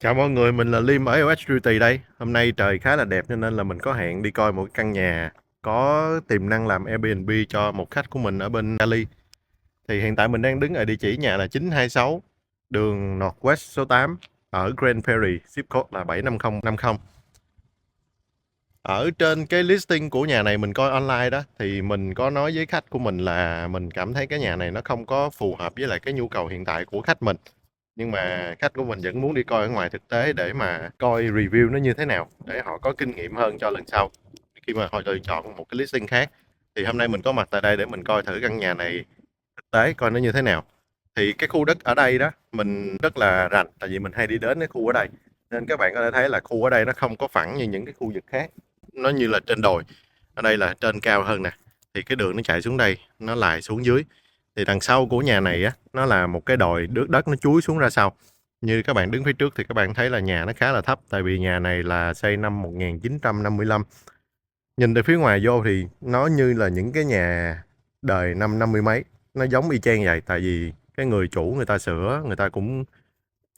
Chào mọi người, mình là Liêm ở LS Realty đây. Hôm nay trời khá là đẹp cho nên là mình có hẹn đi coi một căn nhà có tiềm năng làm Airbnb cho một khách của mình ở bên Cali. Thì hiện tại mình đang đứng ở địa chỉ nhà là 926 đường Northwest số 8 ở Grand Prairie, zip code là 75050. Ở trên cái listing của nhà này mình coi online đó thì mình có nói với khách của mình là mình cảm thấy cái nhà này nó không có phù hợp với lại cái nhu cầu hiện tại của khách mình. Nhưng mà khách của mình vẫn muốn đi coi ở ngoài thực tế để mà coi review nó như thế nào để họ có kinh nghiệm hơn cho lần sau khi mà họ lựa chọn một cái listing khác. Thì hôm nay mình có mặt tại đây để mình coi thử căn nhà này thực tế coi nó như thế nào. Thì cái khu đất ở đây đó mình rất là rành tại vì mình hay đi đến cái khu ở đây, nên các bạn có thể thấy là khu ở đây nó không có phẳng như những cái khu vực khác, nó như là trên đồi. Ở đây là trên cao hơn nè, thì cái đường nó chạy xuống đây nó lại xuống dưới. Thì đằng sau của nhà này á nó là một cái đồi nước đất nó chúi xuống ra sau. Như các bạn đứng phía trước thì các bạn thấy là nhà nó khá là thấp, tại vì nhà này là xây năm 1955. Nhìn từ phía ngoài vô thì nó như là những cái nhà đời năm 50 mấy, nó giống y chang vậy. Tại vì cái người chủ người ta sửa, người ta cũng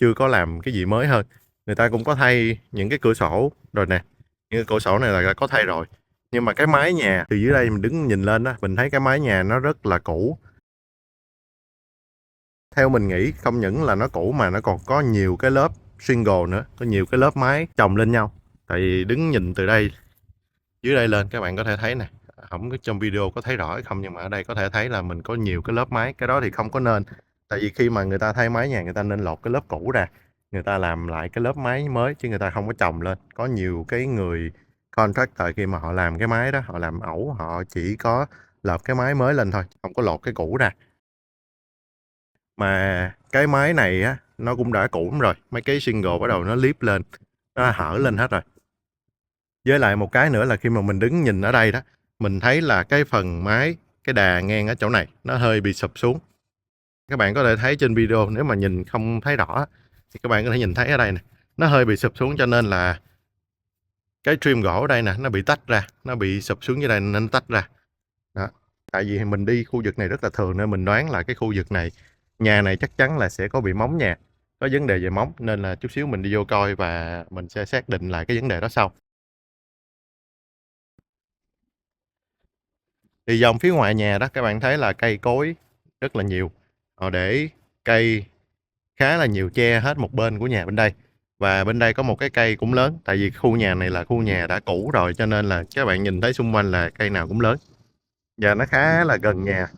chưa có làm cái gì mới hơn. Người ta cũng có thay những cái cửa sổ rồi nè, những cái cửa sổ này là có thay rồi. Nhưng mà cái mái nhà từ dưới đây mình đứng nhìn lên đó, mình thấy cái mái nhà nó rất là cũ. Theo mình nghĩ không những là nó cũ mà nó còn có nhiều cái lớp shingle nữa, có nhiều cái lớp mái chồng lên nhau. Tại vì đứng nhìn từ đây dưới đây lên các bạn có thể thấy nè, không có trong video có thấy rõ hay không, nhưng mà ở đây có thể thấy là mình có nhiều cái lớp mái. Cái đó thì không có nên, tại vì khi mà người ta thay mái nhà người ta nên lột cái lớp cũ ra, người ta làm lại cái lớp mái mới chứ người ta không có chồng lên. Có nhiều cái người contractor khi mà họ làm cái mái đó, họ làm ẩu, họ chỉ có lợp cái mái mới lên thôi, không có lột cái cũ ra. Mà cái mái này á nó cũng đã cũ lắm rồi, mấy cái shingle bắt đầu nó liếp lên, nó hở lên hết rồi. Với lại một cái nữa là khi mà mình đứng nhìn ở đây đó, mình thấy là cái phần mái, cái đà ngang ở chỗ này nó hơi bị sụp xuống. Các bạn có thể thấy trên video, nếu mà nhìn không thấy rõ thì các bạn có thể nhìn thấy ở đây nè, nó hơi bị sụp xuống, cho nên là cái trim gỗ ở đây nè nó bị tách ra, nó bị sụp xuống dưới đây nên tách ra đó. Tại vì mình đi khu vực này rất là thường nên mình đoán là cái khu vực này, nhà này chắc chắn là sẽ có bị móng nhà, có vấn đề về móng, nên là chút xíu mình đi vô coi và mình sẽ xác định lại cái vấn đề đó sau. Thì dòng phía ngoài nhà đó các bạn thấy là cây cối rất là nhiều, họ để cây khá là nhiều che hết một bên của nhà bên đây. Và bên đây có một cái cây cũng lớn, tại vì khu nhà này là khu nhà đã cũ rồi cho nên là các bạn nhìn thấy xung quanh là cây nào cũng lớn và nó khá là gần nhà.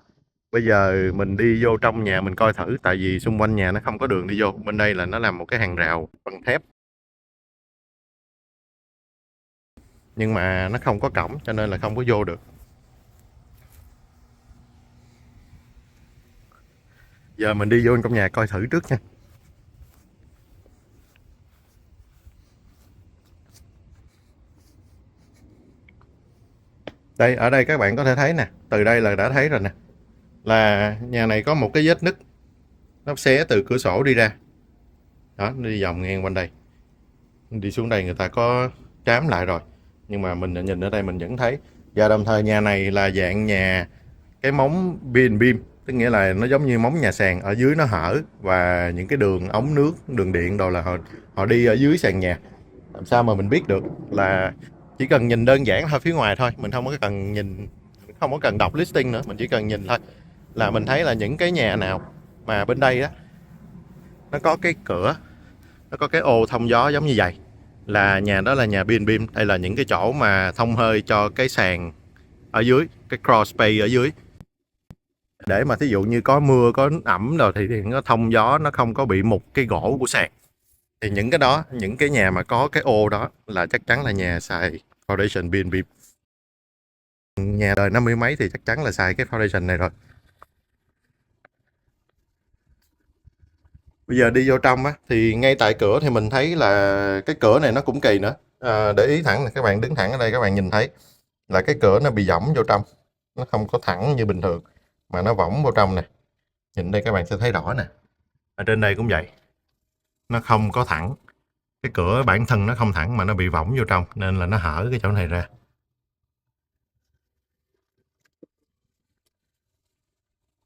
Bây giờ mình đi vô trong nhà mình coi thử, tại vì xung quanh nhà nó không có đường đi vô. Bên đây là nó làm một cái hàng rào bằng thép, nhưng mà nó không có cổng cho nên là không có vô được. Giờ mình đi vô trong nhà coi thử trước nha. Đây, ở đây các bạn có thể thấy nè, từ đây là đã thấy rồi nè, là nhà này có một cái vết nứt, nó xé từ cửa sổ đi ra. Đó, nó đi vòng ngang quanh đây. Đi xuống đây người ta có trám lại rồi. Nhưng mà mình nhìn ở đây mình vẫn thấy. Và đồng thời nhà này là dạng nhà cái móng beam beam, tức nghĩa là nó giống như móng nhà sàn, ở dưới nó hở và những cái đường ống nước, đường điện đồ là họ đi ở dưới sàn nhà. Làm sao mà mình biết được, là chỉ cần nhìn đơn giản thôi, phía ngoài thôi, mình không có cần nhìn, không có cần đọc listing nữa, mình chỉ cần nhìn thôi là mình thấy là những cái nhà nào mà bên đây á nó có cái cửa, nó có cái ô thông gió giống như vậy là nhà đó là nhà B&B. Đây là những cái chỗ mà thông hơi cho cái sàn ở dưới, cái crawl space ở dưới, để mà thí dụ như có mưa có ẩm rồi thì nó thông gió, nó không có bị mục cái gỗ của sàn. Thì những cái đó, những cái nhà mà có cái ô đó là chắc chắn là nhà xài foundation B&B. Nhà đời 50 mấy thì chắc chắn là xài cái foundation này rồi. Bây giờ đi vô trong á thì ngay tại cửa thì mình thấy là cái cửa này nó cũng kỳ nữa. Để ý thẳng là các bạn đứng thẳng ở đây các bạn nhìn thấy là cái cửa nó bị võng vô trong, nó không có thẳng như bình thường mà nó võng vô trong nè. Nhìn đây các bạn sẽ thấy rõ nè, ở trên đây cũng vậy, nó không có thẳng, cái cửa bản thân nó không thẳng mà nó bị võng vô trong nên là nó hở cái chỗ này ra.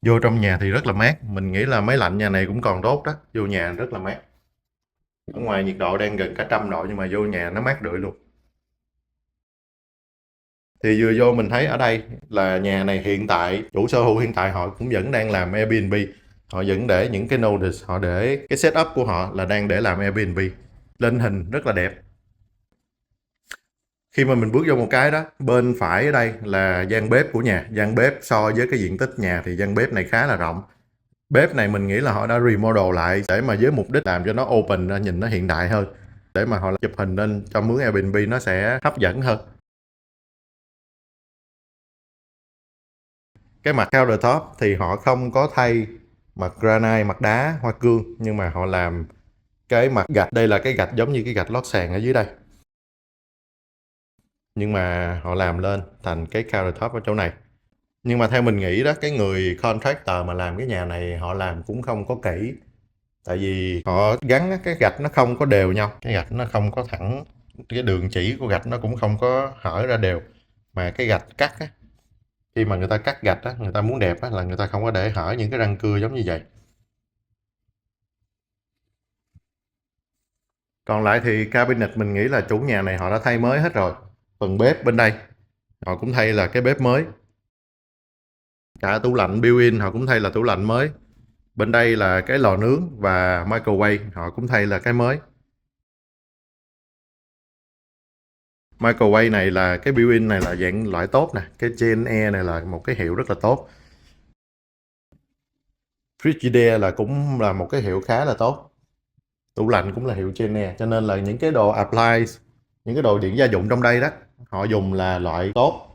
Vô trong nhà thì rất là mát, mình nghĩ là máy lạnh nhà này cũng còn tốt đó, vô nhà rất là mát. Ở ngoài nhiệt độ đang gần cả 100 độ nhưng mà vô nhà nó mát rượi luôn. Thì vừa vô mình thấy ở đây là nhà này hiện tại chủ sở hữu hiện tại họ cũng vẫn đang làm Airbnb. Họ vẫn để những cái notice, họ để cái setup của họ là đang để làm Airbnb. Lên hình rất là đẹp. Khi mà mình bước vô một cái đó, bên phải ở đây là gian bếp của nhà. Gian bếp so với cái diện tích nhà thì gian bếp này khá là rộng. Bếp này mình nghĩ là họ đã remodel lại để mà với mục đích làm cho nó open ra, nhìn nó hiện đại hơn. Để mà họ chụp hình lên cho mướn Airbnb nó sẽ hấp dẫn hơn. Cái mặt countertop thì họ không có thay mặt granite, mặt đá, hoa cương, nhưng mà họ làm cái mặt gạch. Đây là cái gạch giống như cái gạch lót sàn ở dưới đây. Nhưng mà họ làm lên thành cái countertop ở chỗ này. Nhưng mà theo mình nghĩ đó, cái người contractor mà làm cái nhà này họ làm cũng không có kỹ. Tại vì họ gắn cái gạch nó không có đều nhau. Cái gạch nó không có thẳng. Cái đường chỉ của gạch nó cũng không có hở ra đều. Mà cái gạch cắt á, khi mà người ta cắt gạch á, người ta muốn đẹp á, là người ta không có để hở những cái răng cưa giống như vậy. Còn lại thì cabinet mình nghĩ là chủ nhà này họ đã thay mới hết rồi. Phần bếp bên đây họ cũng thay là cái bếp mới. Cả tủ lạnh built-in họ cũng thay là tủ lạnh mới. Bên đây là cái lò nướng và microwave họ cũng thay là cái mới. Microwave này là cái built-in này là dạng loại tốt nè. Cái Gen E này là một cái hiệu rất là tốt. Frigidaire là cũng là một cái hiệu khá là tốt. Tủ lạnh cũng là hiệu Gen E. Cho nên là những cái đồ appliance, những cái đồ điện gia dụng trong đây đó, họ dùng là loại tốt.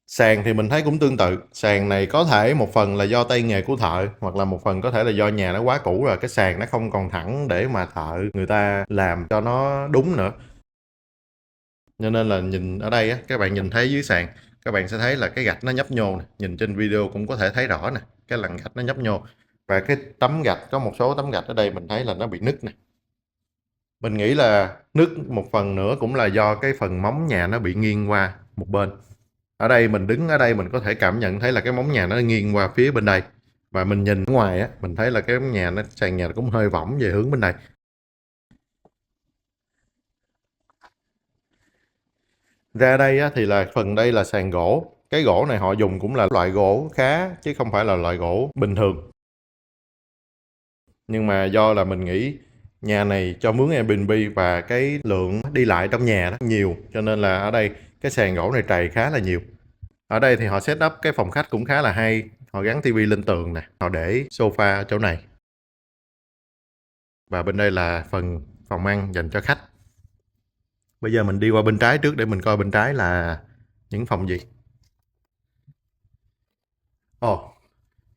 Sàn thì mình thấy cũng tương tự. Sàn này có thể một phần là do tay nghề của thợ, hoặc là một phần có thể là do nhà nó quá cũ rồi, cái sàn nó không còn thẳng để mà thợ người ta làm cho nó đúng nữa. Cho nên là nhìn ở đây á, các bạn nhìn thấy dưới sàn, các bạn sẽ thấy là cái gạch nó nhấp nhô nè. Nhìn trên video cũng có thể thấy rõ nè, cái lằn gạch nó nhấp nhô. Và cái tấm gạch, có một số tấm gạch ở đây mình thấy là nó bị nứt nè. Mình nghĩ là nứt một phần nữa cũng là do cái phần móng nhà nó bị nghiêng qua một bên. Ở đây mình đứng ở đây mình có thể cảm nhận thấy là cái móng nhà nó nghiêng qua phía bên đây. Và mình nhìn ở ngoài á, mình thấy là cái nhà nó sàn nhà cũng hơi võng về hướng bên đây. Ra đây á, thì là phần đây là sàn gỗ. Cái gỗ này họ dùng cũng là loại gỗ khá chứ không phải là loại gỗ bình thường. Nhưng mà do là mình nghĩ nhà này cho mướn Airbnb và cái lượng đi lại trong nhà đó nhiều, cho nên là ở đây cái sàn gỗ này trầy khá là nhiều. Ở đây thì họ set up cái phòng khách cũng khá là hay. Họ gắn tivi lên tường nè, họ để sofa ở chỗ này. Và bên đây là phần phòng ăn dành cho khách. Bây giờ mình đi qua bên trái trước để mình coi bên trái là những phòng gì. Ồ,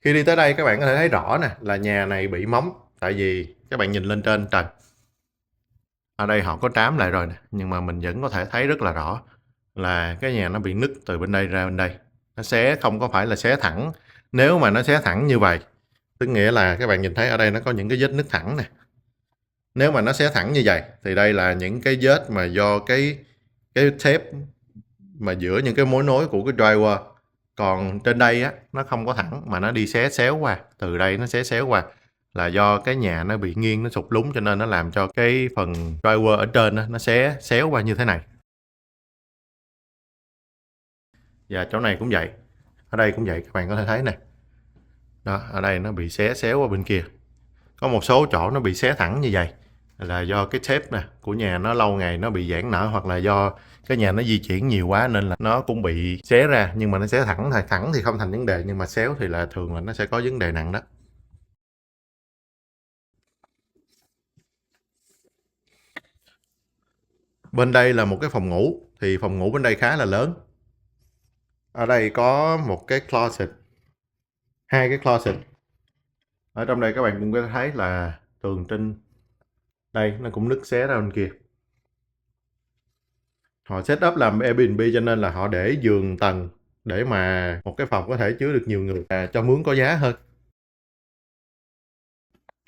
khi đi tới đây các bạn có thể thấy rõ nè là nhà này bị móng. Tại vì các bạn nhìn lên trên trần. Ở đây họ có trám lại rồi nè, nhưng mà mình vẫn có thể thấy rất là rõ là cái nhà nó bị nứt từ bên đây ra bên đây. Nó xé không có phải là xé thẳng. Nếu mà nó xé thẳng như vậy, tức nghĩa là các bạn nhìn thấy ở đây nó có những cái vết nứt thẳng nè. Nếu mà nó xé thẳng như vậy thì đây là những cái vết mà do cái thép mà giữa những cái mối nối của cái drywall. Còn trên đây á, nó không có thẳng mà nó đi xé xéo qua. Từ đây nó xé xéo qua là do cái nhà nó bị nghiêng, nó sụt lún cho nên nó làm cho cái phần drywall ở trên á, nó xé xéo qua như thế này. Và chỗ này cũng vậy. Ở đây cũng vậy, các bạn có thể thấy nè. Đó, ở đây nó bị xé xéo qua bên kia. Có một số chỗ nó bị xé thẳng như vậy là do cái thép nè của nhà nó lâu ngày nó bị giãn nở, hoặc là do cái nhà nó di chuyển nhiều quá nên là nó cũng bị xé ra. Nhưng mà nó xé thẳng thôi, thẳng thì không thành vấn đề, nhưng mà xéo thì là thường là nó sẽ có vấn đề nặng đó. Bên đây là một cái phòng ngủ, thì phòng ngủ bên đây khá là lớn. Ở đây có một cái closet, hai cái closet. Ở trong đây các bạn cũng có thấy là tường trên đây nó cũng nứt xé ra bên kia. Họ set up làm Airbnb cho nên là họ để giường tầng để mà một cái phòng có thể chứa được nhiều người, cho mướn có giá hơn.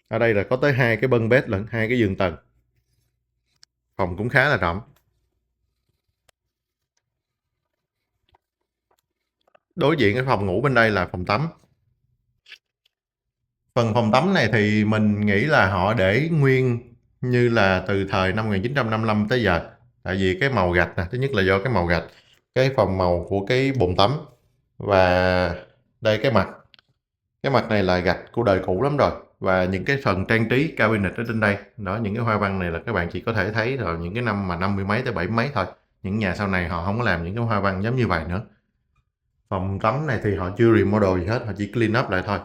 Ở đây là có tới hai cái bunk bed lận, hai cái giường tầng. Phòng cũng khá là rộng. Đối diện cái phòng ngủ bên đây là phòng tắm. Phần phòng tắm này thì mình nghĩ là họ để nguyên như là từ thời năm 1955 tới giờ. Tại vì cái màu gạch nè, thứ nhất là do cái màu gạch, cái phần màu của cái bồn tắm, và đây cái mặt này là gạch của đời cũ lắm rồi, và những cái phần trang trí cabinet ở trên đây đó, những cái hoa văn này là các bạn chỉ có thể thấy rồi những cái năm mà 50 mấy tới 70 mấy thôi. Những nhà sau này họ không có làm những cái hoa văn giống như vậy nữa. Phòng tắm này thì họ chưa remodel gì hết, họ chỉ clean up lại thôi.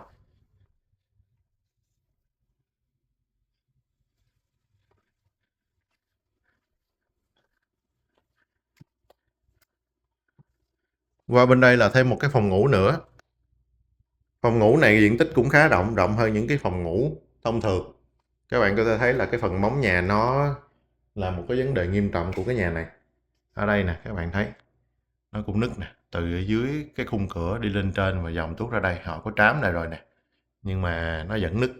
Qua bên đây là thêm một cái phòng ngủ nữa. Phòng ngủ này diện tích cũng khá rộng, rộng hơn những cái phòng ngủ thông thường. Các bạn có thể thấy là cái phần móng nhà nó là một cái vấn đề nghiêm trọng của cái nhà này. Ở đây nè, các bạn thấy nó cũng nứt nè, từ dưới cái khung cửa đi lên trên và dòng tuốt ra đây, họ có trám đây rồi nè. Nhưng mà nó vẫn nứt,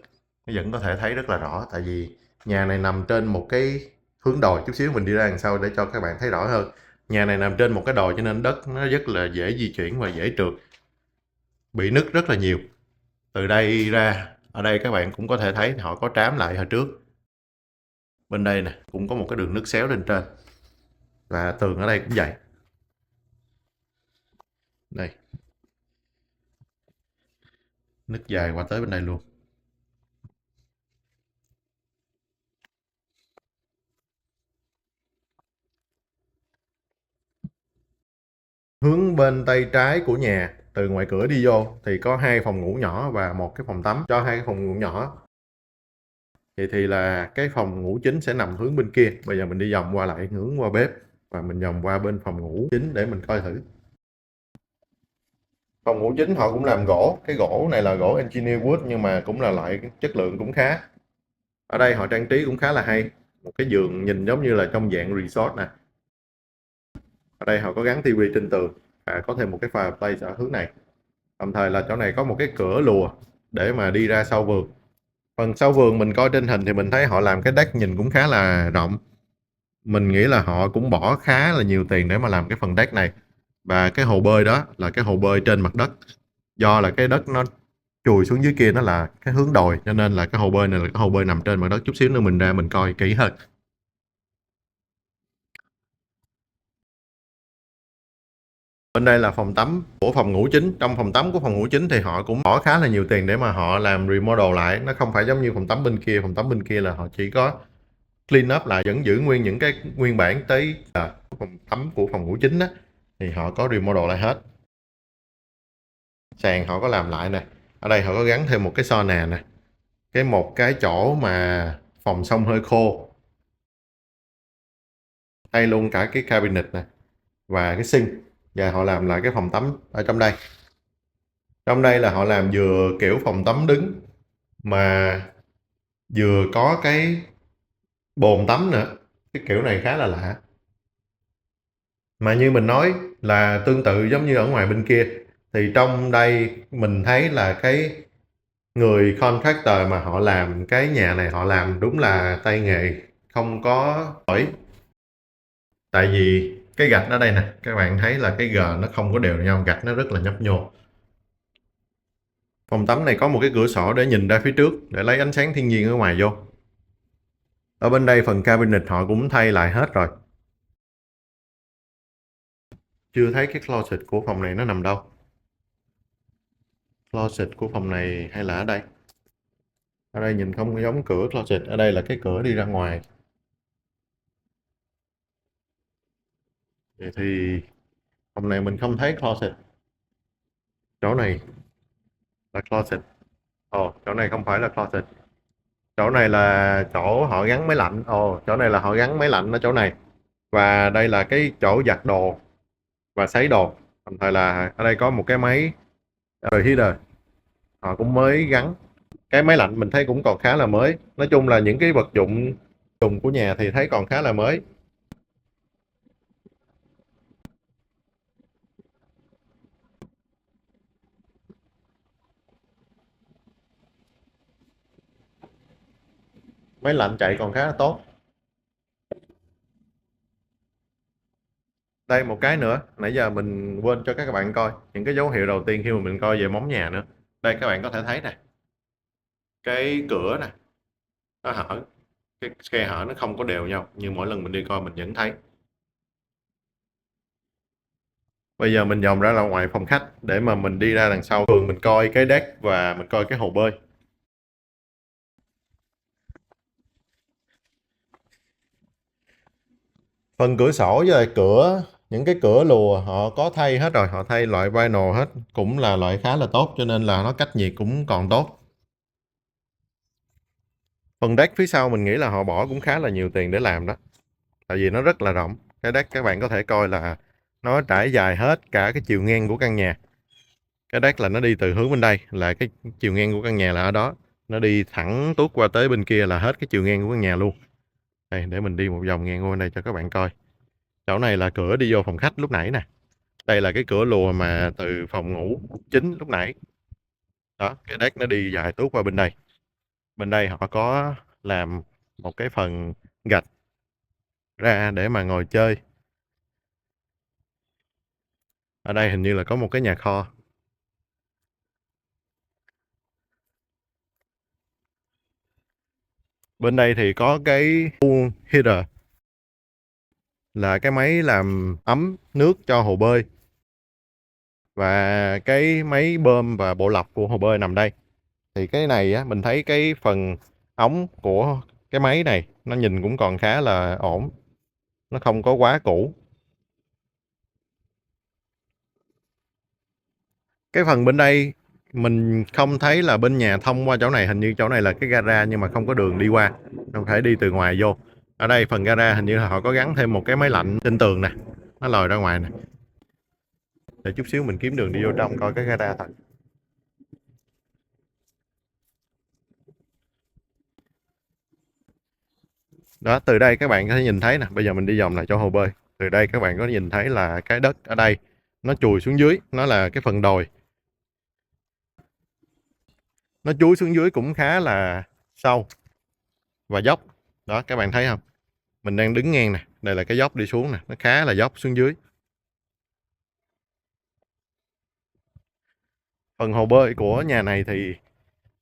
nó vẫn có thể thấy rất là rõ, tại vì nhà này nằm trên một cái hướng đồi. Chút xíu mình đi ra đằng sau để cho các bạn thấy rõ hơn. Nhà này nằm trên một cái đồi cho nên đất nó rất là dễ di chuyển và dễ trượt, bị nứt rất là nhiều. Từ đây ra, ở đây các bạn cũng có thể thấy họ có trám lại hồi trước. Bên đây nè, cũng có một cái đường nứt xéo lên trên. Và tường ở đây cũng vậy. Đây. Nứt dài qua tới bên đây luôn. Hướng bên tay trái của nhà, từ ngoài cửa đi vô thì có 2 phòng ngủ nhỏ và một cái phòng tắm cho 2 cái phòng ngủ nhỏ. Vậy thì là cái phòng ngủ chính sẽ nằm hướng bên kia. Bây giờ mình đi vòng qua lại hướng qua bếp và mình vòng qua bên phòng ngủ chính để mình coi thử. Phòng ngủ chính họ cũng làm gỗ, cái gỗ này là gỗ engineer wood nhưng mà cũng là loại chất lượng cũng khá. Ở đây họ trang trí cũng khá là hay, một cái giường nhìn giống như là trong dạng resort nè. Ở đây họ có gắn tivi trên tường và có thêm một cái fireplace ở hướng này. Đồng thời là chỗ này có một cái cửa lùa để mà đi ra sau vườn. Phần sau vườn mình coi trên hình thì mình thấy họ làm cái deck nhìn cũng khá là rộng. Mình nghĩ là họ cũng bỏ khá là nhiều tiền để mà làm cái phần deck này. Và cái hồ bơi đó là cái hồ bơi trên mặt đất. Do là cái đất nó chùi xuống dưới kia nó là cái hướng đồi, cho nên là cái hồ bơi này là cái hồ bơi nằm trên mặt đất. Chút xíu nữa mình ra mình coi kỹ hơn. Bên đây là phòng tắm của phòng ngủ chính. Trong phòng tắm của phòng ngủ chính thì họ cũng bỏ khá là nhiều tiền để mà họ làm remodel lại. Nó không phải giống như phòng tắm bên kia. Phòng tắm bên kia là họ chỉ có clean up lại, vẫn giữ nguyên những cái nguyên bản tới phòng tắm của phòng ngủ chính đó, thì họ có remodel lại hết. Sàn họ có làm lại nè. Ở đây họ có gắn thêm một cái sauna nè. Một cái chỗ mà phòng xông hơi khô. Hay luôn cả cái cabinet nè. Và cái sink. Và họ làm lại cái phòng tắm ở trong đây. Trong đây là họ làm vừa kiểu phòng tắm đứng mà vừa có cái bồn tắm nữa. Cái kiểu này khá là lạ. Mà như mình nói là tương tự giống như ở ngoài bên kia. Thì trong đây mình thấy là cái người contractor mà họ làm cái nhà này họ làm đúng là tay nghề không có giỏi. Tại vì cái gạch ở đây nè, các bạn thấy là cái gờ nó không có đều nhau, gạch nó rất là nhấp nhô. Phòng tắm này có một cái cửa sổ để nhìn ra phía trước để lấy ánh sáng thiên nhiên ở ngoài vô. Ở bên đây phần cabinet họ cũng thay lại hết rồi. Chưa thấy cái closet của phòng này nó nằm đâu. Closet của phòng này hay là ở đây? Ở đây nhìn không giống cửa closet, ở đây là cái cửa đi ra ngoài. Vậy thì phòng này mình không thấy closet. Chỗ này là closet. Ồ, chỗ này không phải là closet. Chỗ này là chỗ họ gắn máy lạnh. Ồ, chỗ này là họ gắn máy lạnh ở chỗ này. Và đây là cái chỗ giặt đồ và sấy đồ. Đồng thời là ở đây có một cái máy heater. Họ cũng mới gắn. Cái máy lạnh mình thấy cũng còn khá là mới. Nói chung là những cái vật dụng dùng của nhà thì thấy còn khá là mới. Máy lạnh chạy còn khá là tốt. Đây một cái nữa, nãy giờ mình quên cho các bạn coi những cái dấu hiệu đầu tiên khi mà mình coi về móng nhà nữa. Đây các bạn có thể thấy nè. cái cửa nè, nó hở, cái khe hở nó không có đều nhau, nhưng mỗi lần mình đi coi mình vẫn thấy. Bây giờ mình vòng ra là ngoài phòng khách để mà mình đi ra đằng sau vườn, mình coi cái deck và mình coi cái hồ bơi. Phần cửa sổ với lại những cái cửa lùa họ có thay hết rồi, họ thay loại vinyl hết, cũng là loại khá là tốt cho nên là nó cách nhiệt cũng còn tốt. Phần deck phía sau mình nghĩ là họ bỏ cũng khá là nhiều tiền để làm đó, tại vì nó rất là rộng. Cái deck các bạn có thể coi là nó trải dài hết cả cái chiều ngang của căn nhà. Cái deck là nó đi từ hướng bên đây là cái chiều ngang của căn nhà là ở đó, nó đi thẳng tuốt qua tới bên kia là hết cái chiều ngang của căn nhà luôn. Đây, để mình đi một vòng ngang qua bên đây cho các bạn coi. Chỗ này là cửa đi vô phòng khách lúc nãy nè. Đây là cái cửa lùa mà từ phòng ngủ chính lúc nãy. Đó, cái deck nó đi dài tuốt qua bên đây. Bên đây họ có làm một cái phần gạch ra để mà ngồi chơi. Ở đây hình như là có một cái nhà kho. Bên đây thì có cái pool heater, là cái máy làm ấm nước cho hồ bơi. Và cái máy bơm và bộ lọc của hồ bơi nằm đây. Thì cái này á, mình thấy cái phần ống của cái máy này nó nhìn cũng còn khá là ổn, nó không có quá cũ. Cái phần bên đây mình không thấy là bên nhà thông qua chỗ này, hình như chỗ này là cái gara nhưng mà không có đường đi qua, không thể đi từ ngoài vô. Ở đây phần gara hình như là họ có gắn thêm một cái máy lạnh trên tường nè, nó lòi ra ngoài nè. Để chút xíu mình kiếm đường đi vô trong coi cái gara thật. Đó, từ đây các bạn có thể nhìn thấy nè, bây giờ mình đi vòng lại chỗ hồ bơi. Từ đây các bạn có thể nhìn thấy là cái đất ở đây nó chùi xuống dưới, nó là cái phần đồi. Nó chúi xuống dưới cũng khá là sâu và dốc. Đó, các bạn thấy không? Mình đang đứng ngang nè, đây là cái dốc đi xuống nè, nó khá là dốc xuống dưới. Phần hồ bơi của nhà này thì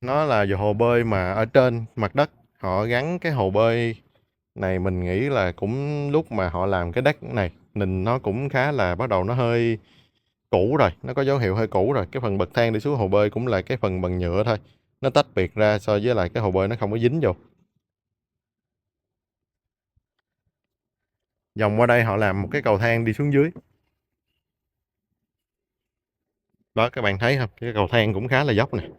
nó là hồ bơi mà ở trên mặt đất. Họ gắn cái hồ bơi này mình nghĩ là cũng lúc mà họ làm cái deck này, nhìn nó cũng khá là bắt đầu nó hơi cũ rồi, nó có dấu hiệu hơi cũ rồi. Cái phần bậc thang đi xuống hồ bơi cũng là cái phần bằng nhựa thôi, nó tách biệt ra so với lại cái hồ bơi nó không có dính vô. Vòng qua đây họ làm một cái cầu thang đi xuống dưới. Đó, các bạn thấy không? Cái cầu thang cũng khá là dốc nè.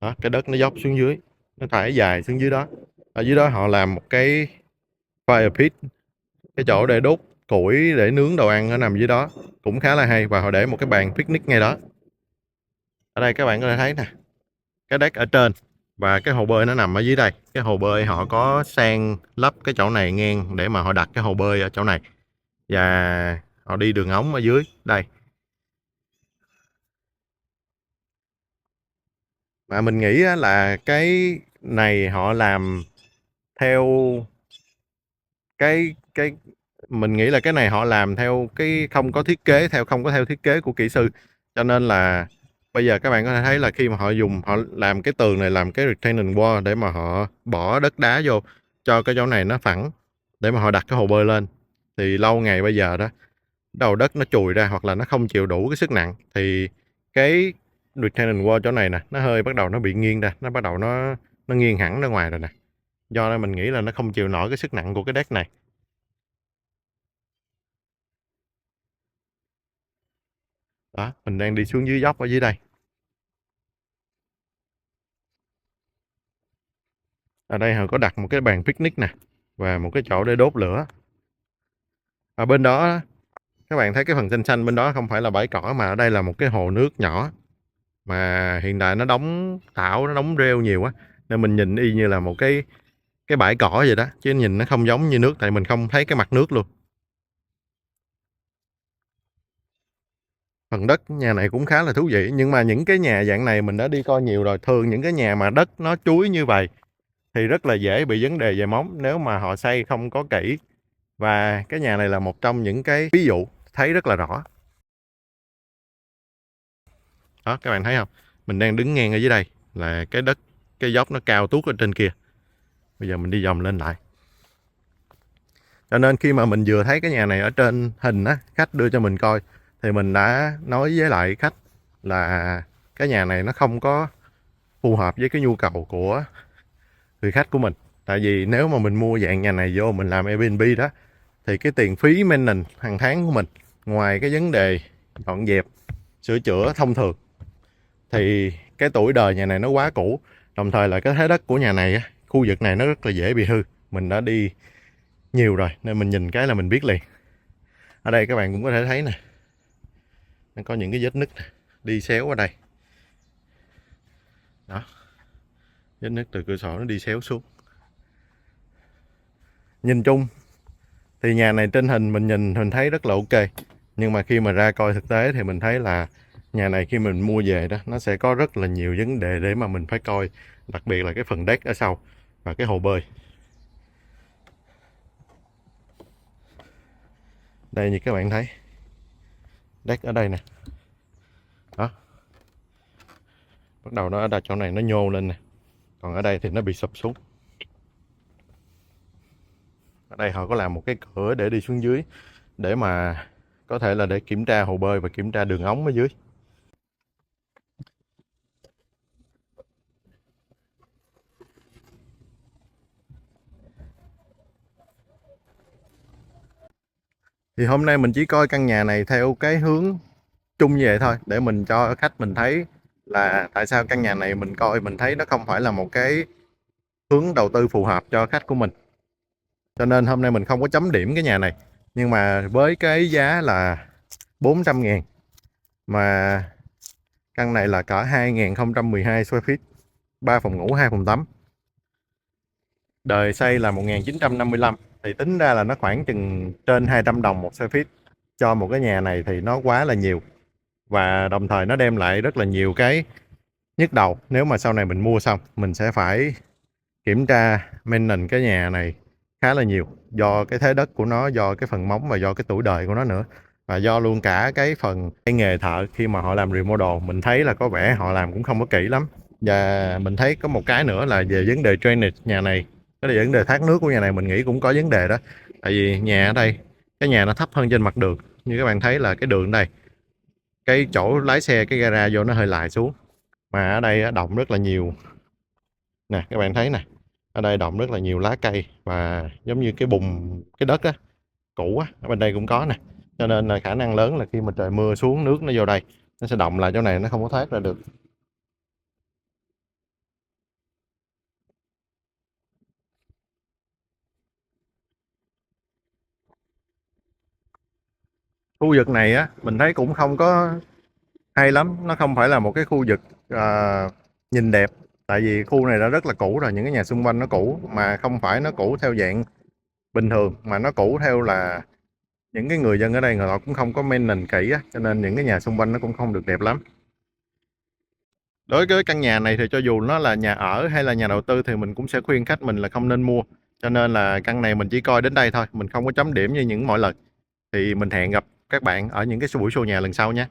Đó, cái đất nó dốc xuống dưới, nó trải dài xuống dưới đó. Ở dưới đó họ làm một cái fire pit, cái chỗ để đốt củi để nướng đồ ăn, nó nằm dưới đó, cũng khá là hay. Và họ để một cái bàn picnic ngay đó. Ở đây các bạn có thể thấy nè, cái deck ở trên và cái hồ bơi nó nằm ở dưới đây. Cái hồ bơi họ có san lấp cái chỗ này ngang để mà họ đặt cái hồ bơi ở chỗ này, và họ đi đường ống ở dưới đây. Mà mình nghĩ là cái này họ làm theo cái mình nghĩ là cái này họ làm theo cái không có theo thiết kế của kỹ sư, cho nên là bây giờ các bạn có thể thấy là khi mà họ làm cái tường này làm cái retaining wall để mà họ bỏ đất đá vô cho cái chỗ này nó phẳng để mà họ đặt cái hồ bơi lên, thì lâu ngày bây giờ đó đầu đất nó chùi ra hoặc là nó không chịu đủ cái sức nặng thì cái retaining wall chỗ này nè nó hơi bắt đầu nó bị nghiêng ra, nó bắt đầu nó nghiêng hẳn ra ngoài rồi nè, do nên mình nghĩ là nó không chịu nổi cái sức nặng của cái deck này. Đó, mình đang đi xuống dưới dốc ở dưới đây. Ở đây họ có đặt một cái bàn picnic nè và một cái chỗ để đốt lửa. Ở bên đó các bạn thấy cái phần xanh xanh bên đó không phải là bãi cỏ, mà ở đây là một cái hồ nước nhỏ mà hiện tại nó đóng thảo, nó đóng rêu nhiều quá nên mình nhìn y như là một cái bãi cỏ vậy đó, chứ nhìn nó không giống như nước tại mình không thấy cái mặt nước luôn. Phần đất nhà này cũng khá là thú vị, nhưng mà những cái nhà dạng này mình đã đi coi nhiều rồi. Thường những cái nhà mà đất nó chuối như vậy thì rất là dễ bị vấn đề về móng nếu mà họ xây không có kỹ. Và cái nhà này là một trong những cái ví dụ thấy rất là rõ. Đó, các bạn thấy không? Mình đang đứng ngang ở dưới đây là cái đất, cái dốc nó cao tuốt ở trên kia. Bây giờ mình đi vòng lên lại. Cho nên khi mà mình vừa thấy cái nhà này ở trên hình á, khách đưa cho mình coi, thì mình đã nói với lại khách là cái nhà này nó không có phù hợp với cái nhu cầu của người khách của mình. Tại vì nếu mà mình mua dạng nhà này vô mình làm Airbnb đó, thì cái tiền phí maintenance hàng tháng của mình, ngoài cái vấn đề dọn dẹp, sửa chữa thông thường, thì cái tuổi đời nhà này nó quá cũ. Đồng thời là cái thế đất của nhà này á, khu vực này nó rất là dễ bị hư. Mình đã đi nhiều rồi nên mình nhìn cái là mình biết liền. Ở đây các bạn cũng có thể thấy nè, nó có những cái vết nứt đi xéo ở đây đó, vết nứt từ cửa sổ nó đi xéo xuống. Nhìn chung thì nhà này trên hình mình thấy rất là ok, nhưng mà khi mà ra coi thực tế thì mình thấy là nhà này khi mình mua về đó, nó sẽ có rất là nhiều vấn đề để mà mình phải coi, đặc biệt là cái phần deck ở sau và cái hồ bơi. Đây như các bạn thấy, deck ở đây nè đó, bắt đầu nó ở chỗ này nó nhô lên nè, còn ở đây thì nó bị sụp xuống. Ở đây họ có làm một cái cửa để đi xuống dưới, để mà có thể là để kiểm tra hồ bơi và kiểm tra đường ống ở dưới. Thì hôm nay mình chỉ coi căn nhà này theo cái hướng chung như vậy thôi, để mình cho khách mình thấy là tại sao căn nhà này mình coi mình thấy nó không phải là một cái hướng đầu tư phù hợp cho khách của mình. Cho nên hôm nay mình không có chấm điểm cái nhà này. Nhưng mà với cái giá là 400.000 mà căn này là cỡ 2012 square feet, 3 phòng ngủ 2 phòng tắm, đời xây là 1955, thì tính ra là nó khoảng chừng trên 200 đồng một square feet. Cho một cái nhà này thì nó quá là nhiều, và đồng thời nó đem lại rất là nhiều cái nhức đầu. Nếu mà sau này mình mua xong mình sẽ phải kiểm tra maintenance cái nhà này khá là nhiều, do cái thế đất của nó, do cái phần móng và do cái tuổi đời của nó nữa, và do luôn cả cái phần cái nghề thợ khi mà họ làm remodel, mình thấy là có vẻ họ làm cũng không có kỹ lắm. Và mình thấy có một cái nữa là về vấn đề drainage nhà này, cái vấn đề thoát nước của nhà này mình nghĩ cũng có vấn đề đó. Tại vì nhà ở đây, cái nhà nó thấp hơn trên mặt đường, như các bạn thấy là cái đường đây, cái chỗ lái xe cái gara vô nó hơi lại xuống, mà ở đây động rất là nhiều nè, các bạn thấy nè, ở đây động rất là nhiều lá cây và giống như cái bùn, cái đất á, cũ á, ở bên đây cũng có nè. Cho nên là khả năng lớn là khi mà trời mưa xuống, nước nó vô đây nó sẽ động lại chỗ này, nó không có thoát ra được. Khu vực này á mình thấy cũng không có hay lắm, nó không phải là một cái khu vực nhìn đẹp. Tại vì khu này đã rất là cũ rồi, những cái nhà xung quanh nó cũ, mà không phải nó cũ theo dạng bình thường, mà nó cũ theo là những cái người dân ở đây người họ cũng không có maintenance kỹ á, cho nên những cái nhà xung quanh nó cũng không được đẹp lắm. Đối với căn nhà này thì cho dù nó là nhà ở hay là nhà đầu tư thì mình cũng sẽ khuyên khách mình là không nên mua. Cho nên là căn này mình chỉ coi đến đây thôi, mình không có chấm điểm như những mọi lần. Thì mình hẹn gặp các bạn ở những cái buổi show nhà lần sau nhé.